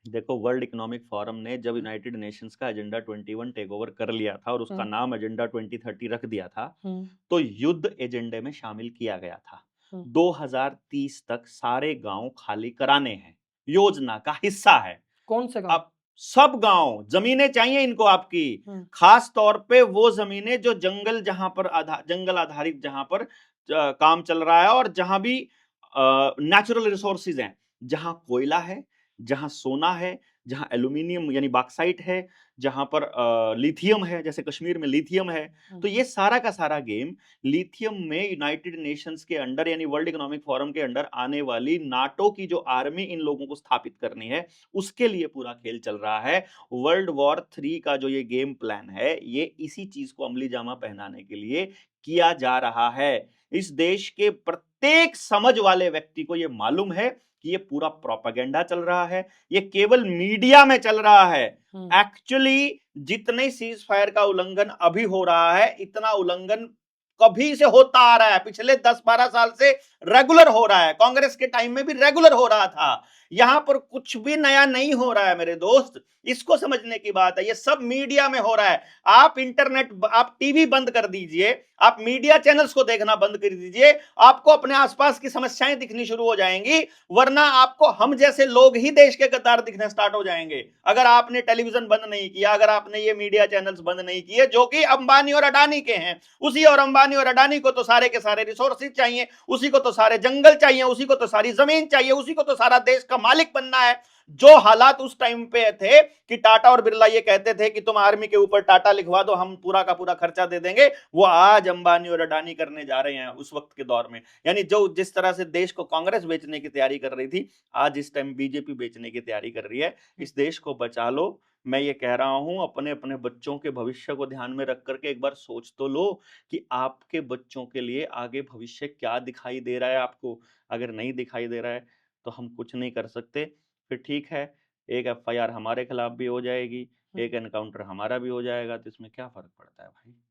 देखो, world economic forum ने जब यूनाइटेड नेशंस का एजेंडा 21 टेक ओवर कर लिया था और उसका हुँ, नाम एजेंडा 2030 रख दिया था, हुँ, तो युद्ध एजेंडे में शामिल किया गया था। हुँ। 2030 तक सारे गांव खाली कराने हैं, योजना का हिस्सा है। कौन से गाँव? अब सब गांव, जमीनें चाहिए इनको आपकी। हुँ, खास तौर पे वो जमीनें जो जंगल आधारित जहां पर काम चल रहा है और जहां भी नेचुरल रिसोर्सेज हैं, जहां कोयला है, जहां सोना है, जहां एल्यूमिनियम यानी बॉक्साइट है, जहां पर लिथियम है, जैसे कश्मीर में लिथियम है। हुँ, तो ये सारा का सारा गेम लिथियम में यूनाइटेड नेशंस के अंडर यानी वर्ल्ड इकोनॉमिक फोरम के अंडर आने वाली नाटो की जो आर्मी इन लोगों को स्थापित करनी है, उसके लिए पूरा खेल चल रहा है। वर्ल्ड वॉर 3 का जो ये गेम प्लान है, ये इसी चीज को अमली जामा पहनाने के लिए किया जा रहा है। इस देश के प्रत्येक समझ वाले व्यक्ति को ये मालूम है कि ये पूरा प्रोपेगेंडा चल रहा है, ये केवल मीडिया में चल रहा है। हुँ। एक्चुअली जितने सीज फायर का उल्लंघन अभी हो रहा है, इतना उल्लंघन कभी से होता आ रहा है, पिछले 10-12 साल से रेगुलर हो रहा है। कांग्रेस के टाइम में भी रेगुलर हो रहा था। यहां पर कुछ भी नया नहीं हो रहा है मेरे दोस्त, इसको समझने की बात है। ये सब मीडिया में हो रहा है। आप इंटरनेट, आप टीवी बंद कर दीजिए, आप मीडिया चैनल्स को देखना बंद कर दीजिए, आपको अपने आसपास की समस्याएं दिखनी शुरू हो जाएंगी। वरना आपको हम जैसे लोग ही देश के गद्दार दिखने स्टार्ट हो जाएंगे, अगर आपने टेलीविजन बंद नहीं किया, अगर आपने ये मीडिया चैनल्स बंद नहीं किए जो कि अंबानी और अडानी के हैं। उसी और अंबानी और अडानी को तो सारे के सारे रिसोर्सेज चाहिए, उसी को तो सारे जंगल चाहिए, उसी को तो सारी जमीन चाहिए, उसी को तो सारा देश का मालिक बनना है। जो हालात उस टाइम पे थे कि टाटा और बिरला ये कहते थे कि तुम आर्मी के ऊपर टाटा लिखवा दो, हम पूरा का पूरा खर्चा दे देंगे, वो आज अंबानी और अडानी करने जा रहे हैं उस वक्त के दौर में। यानी जो जिस तरह से देश को कांग्रेस बेचने की तैयारी कर रही थी, आज इस टाइम बीजेपी बेचने की तैयारी कर रही है। इस देश को बचा लो। मैं ये कह रहा हूं, अपने अपने बच्चों के भविष्य को ध्यान में रख करके एक बार सोच तो लो कि आपके बच्चों के लिए आगे भविष्य क्या दिखाई दे रहा है आपको। अगर नहीं दिखाई दे रहा है तो हम कुछ नहीं कर सकते। फिर ठीक है, एक एफआईआर हमारे खिलाफ भी हो जाएगी, हुँ। एक एनकाउंटर हमारा भी हो जाएगा, तो इसमें क्या फर्क पड़ता है भाई।